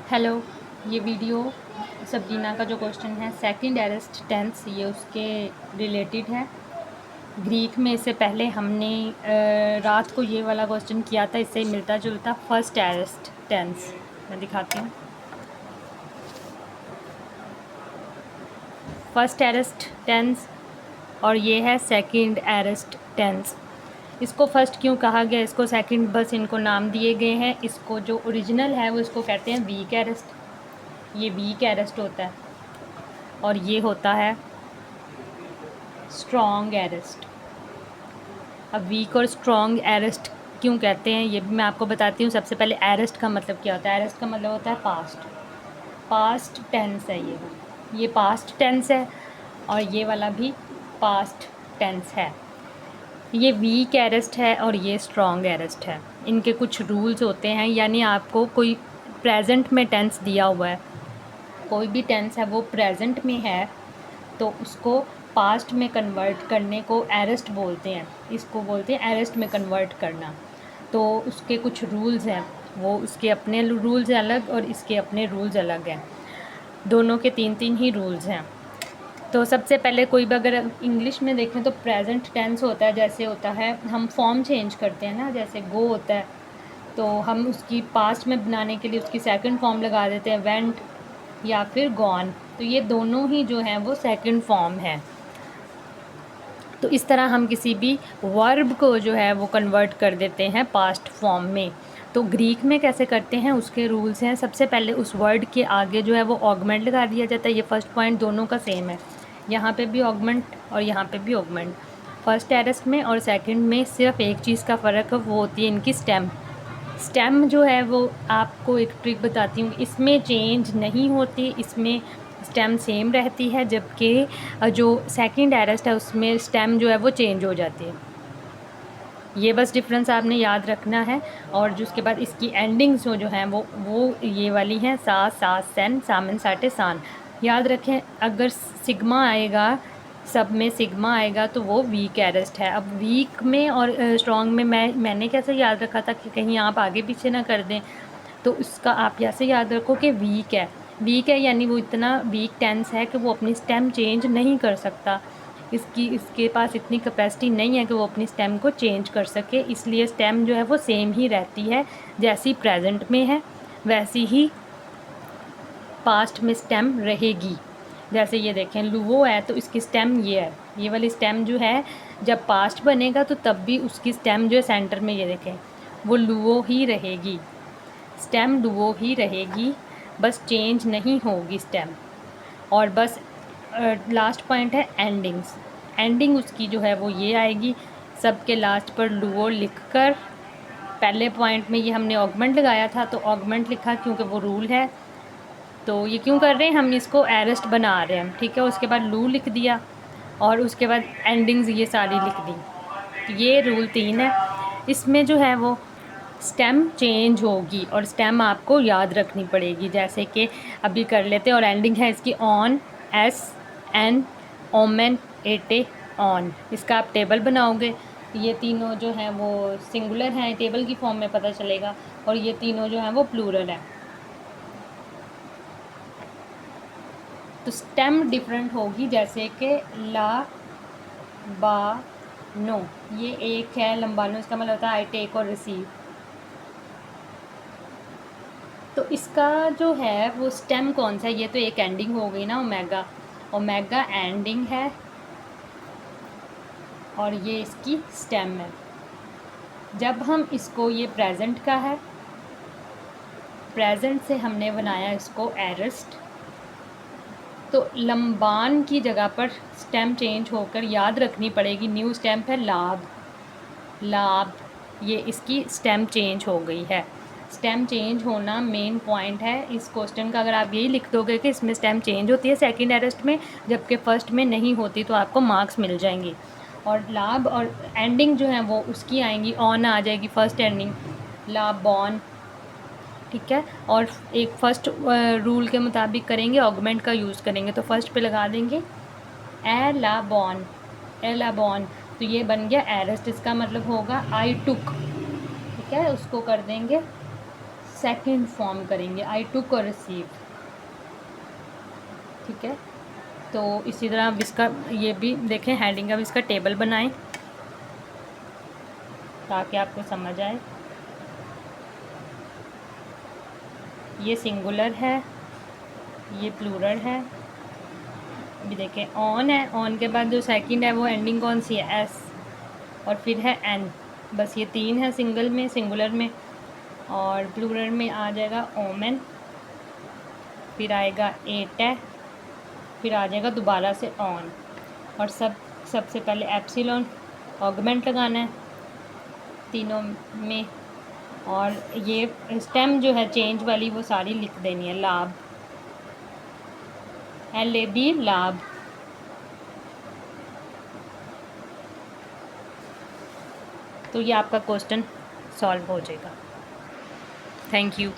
Hello. ये video सब्रीना का जो क्वेश्चन है सेकंड एरेस्ट टेंस, ये उसके रिलेटेड है। ग्रीक में इससे पहले हमने रात को ये वाला क्वेश्चन किया था, इससे मिलता जुलता फर्स्ट एरेस्ट टेंस। मैं दिखाती हूँ। फर्स्ट एरेस्ट टेंस और ये है सेकंड एरेस्ट टेंस। इसको फर्स्ट क्यों कहा गया, इसको सेकंड बस इनको नाम दिए गए हैं। इसको जो ओरिजिनल है वो इसको कहते हैं वीक एरेस्ट। ये वीक एरेस्ट होता है और ये होता है स्ट्रॉन्ग एरेस्ट। अब वीक और स्ट्रॉन्ग एरेस्ट क्यों कहते हैं ये भी मैं आपको बताती हूँ। सबसे पहले एरेस्ट का मतलब क्या होता है। एरेस्ट का मतलब होता है पास्ट टेंस है। ये पास्ट टेंस है और ये वाला भी पास्ट टेंस है। ये वीक एरेस्ट है और ये स्ट्रॉन्ग एरेस्ट है। इनके कुछ रूल्स होते हैं, यानी आपको कोई प्रेजेंट में टेंस दिया हुआ है, कोई भी टेंस है वो प्रेजेंट में है तो उसको पास्ट में कन्वर्ट करने को एरेस्ट बोलते हैं। इसको बोलते हैं एरेस्ट में कन्वर्ट करना। तो उसके कुछ रूल्स हैं, वो उसके अपने रूल्स अलग और इसके अपने रूल्स अलग हैं। दोनों के तीन तीन ही रूल्स हैं। तो सबसे पहले कोई भी अगर इंग्लिश में देखें तो प्रेजेंट टेंस होता है, जैसे होता है हम फॉर्म चेंज करते हैं ना, जैसे गो होता है तो हम उसकी पास्ट में बनाने के लिए उसकी सेकंड फॉर्म लगा देते हैं वेंट या फिर गॉन। तो ये दोनों ही जो हैं वो सेकंड फॉर्म है। तो इस तरह हम किसी भी वर्ब को जो है वो कन्वर्ट कर देते हैं पास्ट फॉर्म में। तो ग्रीक में कैसे करते हैं उसके रूल्स हैं। सबसे पहले उस वर्ड के आगे जो है वो ऑगमेंट लगा दिया जाता है। ये फर्स्ट पॉइंट दोनों का सेम है, यहाँ पे भी ऑगमेंट और यहाँ पे भी ऑगमेंट। फर्स्ट एरेस्ट में और सेकंड में सिर्फ एक चीज़ का फ़र्क है, वो होती है इनकी स्टेम। स्टेम जो है वो आपको एक ट्रिक बताती हूँ, इसमें चेंज नहीं होती, इसमें स्टेम सेम रहती है, जबकि जो सेकंड एरेस्ट है उसमें स्टेम जो है वो चेंज हो जाती है। ये बस डिफरेंस आपने याद रखना है। और जो उसके बाद इसकी एंडिंग्स जो हैं वो ये वाली हैं, सा सा सेन सामन साटे सान। याद रखें, अगर सिग्मा आएगा, सब में सिग्मा आएगा तो वो वीक एरेस्ट है। अब वीक में और स्ट्रॉन्ग में मैंने कैसे याद रखा था कि कहीं आप आगे पीछे ना कर दें, तो उसका आप ऐसे याद रखो कि वीक है यानी वो इतना वीक टेंस है कि वो अपनी स्टेम चेंज नहीं कर सकता। इसके पास इतनी कैपेसिटी नहीं है कि वो अपनी स्टेम को चेंज कर सके, इसलिए स्टेम जो है वो सेम ही रहती है। जैसी प्रेजेंट में है वैसी ही पास्ट में स्टेम रहेगी। जैसे ये देखें लुवो है तो इसकी स्टेम ये है, ये वाली स्टेम जो है जब पास्ट बनेगा तो तब भी उसकी स्टेम जो है सेंटर में, ये देखें वो लुवो ही रहेगी, स्टेम लुवो ही रहेगी, बस चेंज नहीं होगी स्टेम। और बस लास्ट पॉइंट है एंडिंग्स। एंडिंग उसकी जो है वो ये आएगी, सबके लास्ट पर लुवो लिखकर। पहले पॉइंट में ये हमने ऑगमेंट लगाया था तो ऑगमेंट लिखा क्योंकि वो रूल है। तो ये क्यों कर रहे हैं, हम इसको एरेस्ट बना रहे हैं, ठीक है। उसके बाद लू लिख दिया और उसके बाद एंडिंग्स ये सारी लिख दी। तो ये रूल 3 है। इसमें जो है वो स्टेम चेंज होगी और स्टेम आपको याद रखनी पड़ेगी। जैसे कि अभी कर लेते हैं। और एंडिंग है इसकी ऑन, एस एन, ओमेन, एटे, ऑन। इसका आप टेबल बनाओगे, ये तीनों जो हैं वो सिंगुलर हैं, टेबल की फॉर्म में पता चलेगा, और ये तीनों जो हैं वो प्लूरल है। तो स्टेम डिफरेंट होगी, जैसे कि ला बा नो, ये एक है लंबानो, इसका मतलब होता है आई टेक और रिसीव। तो इसका जो है वो स्टेम कौन सा है, ये तो एक एंडिंग हो गई ना, ओमेगा। ओमेगा एंडिंग है और ये इसकी स्टेम है। जब हम इसको, ये प्रेजेंट का है, प्रेजेंट से हमने बनाया इसको एरेस्ट, तो लंबान की जगह पर स्टेम चेंज होकर याद रखनी पड़ेगी, न्यू स्टेम है लाभ, लाभ, ये इसकी स्टेम चेंज हो गई है। स्टेम चेंज होना मेन पॉइंट है इस क्वेश्चन का। अगर आप यही लिख दोगे कि इसमें स्टेम चेंज होती है सेकंड एरेस्ट में जबकि फर्स्ट में नहीं होती, तो आपको मार्क्स मिल जाएंगे। और लाभ और एंडिंग जो है वो उसकी आएंगी, ऑन आ जाएगी फर्स्ट एंडिंग, लाभ बॉन, ठीक है। और एक फर्स्ट रूल के मुताबिक करेंगे, ऑगमेंट का यूज़ करेंगे, तो फर्स्ट पे लगा देंगे ए ला बॉन, ए ला बॉन, तो ये बन गया एरेस्ट। इसका मतलब होगा आई टुक, ठीक है। उसको कर देंगे सेकंड फॉर्म करेंगे, आई टुक और रिसीव। ठीक है, तो इसी तरह अब इसका ये भी देखें, हेडिंग का भी इसका टेबल बनाएं ताकि आपको समझ आए। ये सिंगुलर है, ये प्लूरल है। अभी देखें, ऑन है, ऑन के बाद जो सेकंड है वो एंडिंग कौन सी है, एस, और फिर है एन। बस ये तीन है सिंगल में, सिंगुलर में। और प्लूरल में आ जाएगा ओमेन, फिर आएगा एट है, फिर आ जाएगा दोबारा से ऑन। और सबसे पहले एप्सिलॉन ऑगमेंट लगाना है तीनों में। और ये स्टेम जो है चेंज वाली वो सारी लिख देनी है, लाभ, LAB, लाभ। तो ये आपका क्वेश्चन सॉल्व हो जाएगा। Thank you.